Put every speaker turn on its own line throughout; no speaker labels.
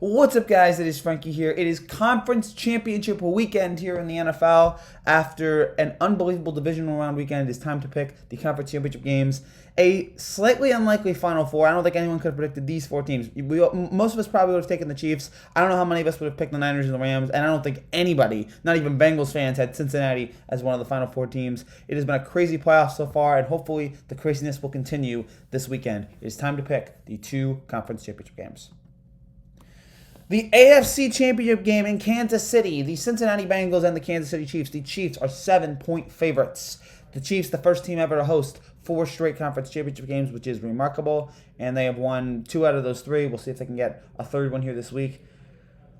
What's up, guys? It is Frankie here. It is conference championship weekend here in the NFL. After an unbelievable divisional round weekend, it is time to pick the conference championship games. A slightly unlikely Final Four. I don't think anyone could have predicted these four teams. Most of us probably would have taken the Chiefs. I don't know how many of us would have picked the Niners and the Rams, and I don't think anybody, not even Bengals fans, had Cincinnati as one of the Final Four teams. It has been a crazy playoff so far, and hopefully the craziness will continue this weekend. It is time to pick the two conference championship games. The AFC Championship game in Kansas City, the Cincinnati Bengals and the Kansas City Chiefs. The Chiefs are 7-point favorites. The Chiefs, the first team ever to host 4 straight conference championship games, which is remarkable, and they have won 2 out of those 3. We'll see if they can get a third one here this week.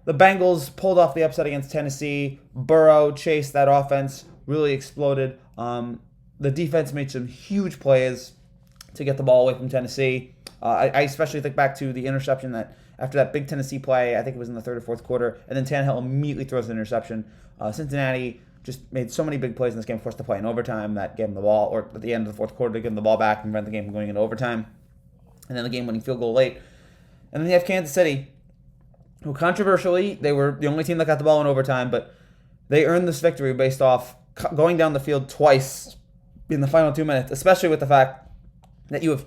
The Bengals pulled off the upset against Tennessee. Burrow chased that offense, really exploded. The defense made some huge plays to get the ball away from Tennessee. I especially think back to the interception that after that big Tennessee play, I think it was in the third or fourth quarter, and then Tannehill immediately throws an interception. Cincinnati just made so many big plays in this game, forced to play in overtime that gave them the ball, or at the end of the fourth quarter to give them the ball back and prevent the game from going into overtime. And then the game-winning field goal late. And then you have Kansas City, who controversially, they were the only team that got the ball in overtime, but they earned this victory based off going down the field twice in the final 2 minutes, especially with the fact that you have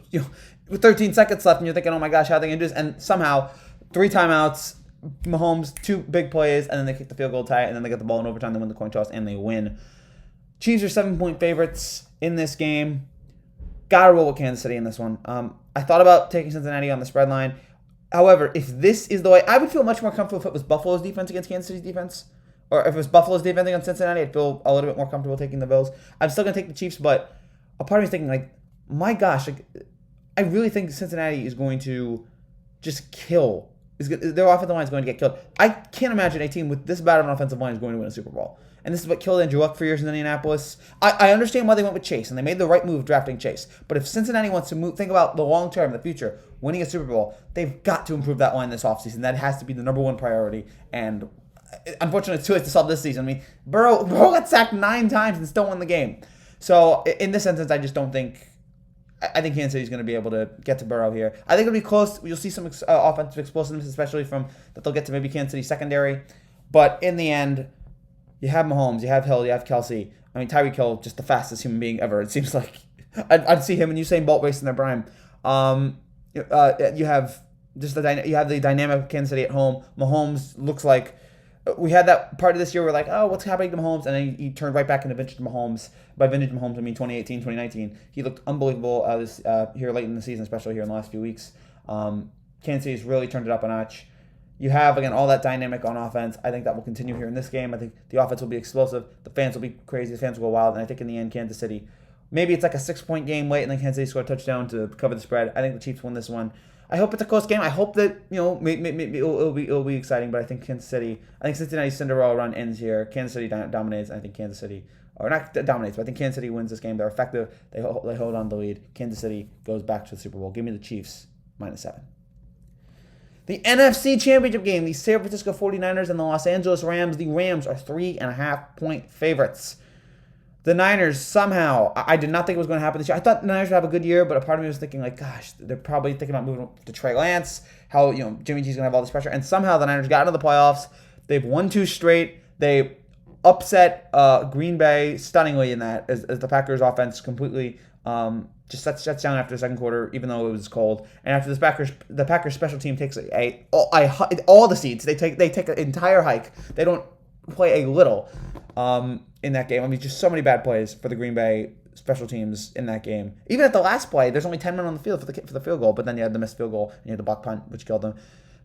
with 13 seconds left and you're thinking, oh my gosh, how are they going to do this? And somehow, 3 timeouts, Mahomes, 2 big plays, and then they kick the field goal tie, and then they get the ball in overtime, they win the coin toss, and they win. Chiefs are 7-point favorites in this game. Gotta roll with Kansas City in this one. I thought about taking Cincinnati on the spread line. However, if this is the way, I would feel much more comfortable if it was Buffalo's defense against Kansas City's defense. Or if it was Buffalo's defense against Cincinnati, I'd feel a little bit more comfortable taking the Bills. I'm still going to take the Chiefs, but a part of me is thinking, like, my gosh, I really think Cincinnati is going to just kill. Their offensive line is going to get killed. I can't imagine a team with this bad of an offensive line is going to win a Super Bowl. And this is what killed Andrew Luck for years in Indianapolis. I understand why they went with Chase, and they made the right move drafting Chase. But if Cincinnati wants to think about the long term, the future, winning a Super Bowl, they've got to improve that line this offseason. That has to be the number one priority. And unfortunately, it's too late to solve this season. I mean, Burrow got sacked 9 times and still won the game. So in this instance, I just don't think. I think Kansas City is going to be able to get to Burrow here. I think it'll be close. You'll see some offensive explosiveness, especially from that they'll get to maybe Kansas City secondary. But in the end, you have Mahomes, you have Hill, you have Kelsey. I mean, Tyreek Hill, just the fastest human being ever. It seems like I'd see him and Usain Bolt racing their prime. You have the dynamic of Kansas City at home. Mahomes looks like. We had that part of this year where like, oh, what's happening to Mahomes? And then he turned right back into vintage Mahomes. By vintage Mahomes, I mean 2018, 2019. He looked unbelievable here late in the season, especially here in the last few weeks. Kansas City's really turned it up a notch. You have, again, all that dynamic on offense. I think that will continue here in this game. I think the offense will be explosive. The fans will be crazy. The fans will go wild. And I think in the end, Kansas City, maybe it's like a 6-point game late and then Kansas City score a touchdown to cover the spread. I think the Chiefs win this one. I hope it's a close game. I hope that, maybe it'll be exciting, but I think Cincinnati's Cinderella run ends here. Kansas City dominates, and I think Kansas City, or not dominates, but I think Kansas City wins this game. They're effective. They hold on the lead. Kansas City goes back to the Super Bowl. Give me the Chiefs, -7. The NFC Championship game, the San Francisco 49ers and the Los Angeles Rams. The Rams are 3.5-point favorites. The Niners, somehow, I did not think it was going to happen this year. I thought the Niners would have a good year, but a part of me was thinking, like, gosh, they're probably thinking about moving to Trey Lance, how, Jimmy G's going to have all this pressure. And somehow the Niners got into the playoffs. They've won 2 straight. They upset Green Bay stunningly in that, as the Packers offense completely just shuts down after the second quarter, even though it was cold. And after the Packers special team takes all the seeds. They take an entire hike. They don't play a little. In that game. I mean, just so many bad plays for the Green Bay special teams in that game. Even at the last play, there's only 10 men on the field for the field goal, but then you had the missed field goal and you had the block punt, which killed them.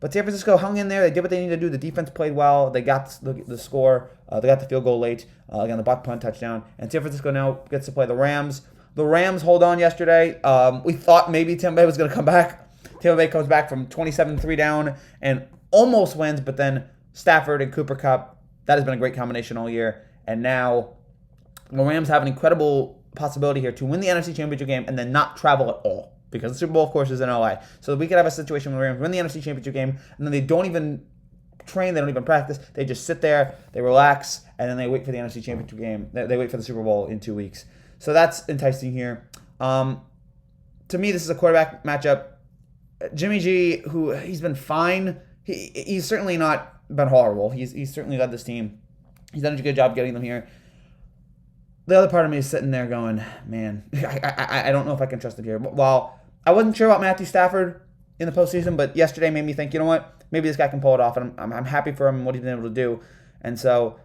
But San Francisco hung in there. They did what they needed to do. The defense played well. They got the score. They got the field goal late. Again, the block punt touchdown. And San Francisco now gets to play the Rams. The Rams hold on yesterday. We thought maybe Tampa Bay was going to come back. Tampa Bay comes back from 27-3 down and almost wins, but then Stafford and Cooper Kupp, that has been a great combination all year. And now the Rams have an incredible possibility here to win the NFC Championship game and then not travel at all. Because the Super Bowl, of course, is in LA. So we could have a situation where the Rams win the NFC Championship game and then they don't even train, they don't even practice. They just sit there, they relax, and then they wait for the NFC Championship game. They wait for the Super Bowl in 2 weeks. So that's enticing here. To me, this is a quarterback matchup. Jimmy G, he's been fine. he's certainly not been horrible. He's certainly led this team. He's done a good job getting them here. The other part of me is sitting there going, man, I don't know if I can trust him here. While I wasn't sure about Matthew Stafford in the postseason, but yesterday made me think, you know what? Maybe this guy can pull it off, and I'm happy for him and what he's been able to do. And so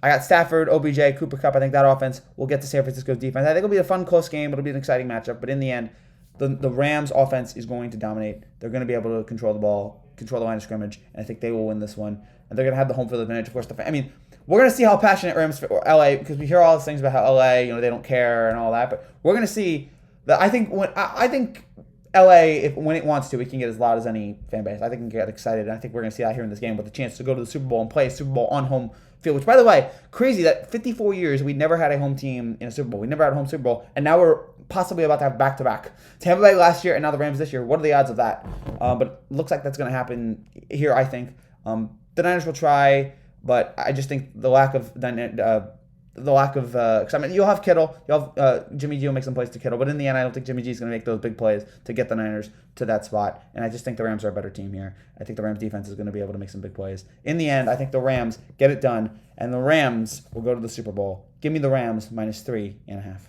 I got Stafford, OBJ, Cooper Kupp. I think that offense will get to San Francisco's defense. I think it'll be a fun, close game. It'll be an exciting matchup. But in the end, the Rams' offense is going to dominate. They're going to be able to control the ball, control the line of scrimmage, and I think they will win this one. And they're going to have the home field advantage. Of course, we're going to see how passionate Rams or LA, because we hear all these things about how LA, they don't care and all that. But we're going to see that. I think LA, when it wants to, it can get as loud as any fan base. I think it can get excited. And I think we're going to see that here in this game with the chance to go to the Super Bowl and play a Super Bowl on home field. Which, by the way, crazy that 54 years we never had a home team in a Super Bowl. We never had a home Super Bowl, and now we're possibly about to have back-to-back. Tampa Bay last year and now the Rams this year. What are the odds of that? But it looks like that's going to happen here, I think. The Niners will try, but I just think the lack of because you'll have Kittle, you'll have Jimmy G will make some plays to Kittle, but in the end, I don't think Jimmy G is going to make those big plays to get the Niners to that spot, and I just think the Rams are a better team here. I think the Rams defense is going to be able to make some big plays. In the end, I think the Rams get it done, and the Rams will go to the Super Bowl. Give me the Rams -3.5.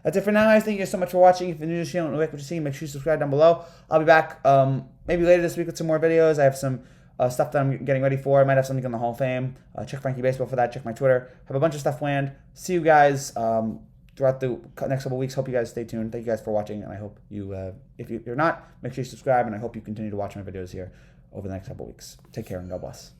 That's it for now, guys. Thank you guys so much for watching. If you're new to the channel and like what you're seeing, make sure you subscribe down below. I'll be back maybe later this week with some more videos. I have some stuff that I'm getting ready for. I might have something on the Hall of Fame. Check Frankie Baseball for that. Check my Twitter. Have a bunch of stuff planned. See you guys throughout the next couple weeks. Hope you guys stay tuned. Thank you guys for watching, and I hope you, if you're not, make sure you subscribe, and I hope you continue to watch my videos here over the next couple weeks. Take care, and God bless.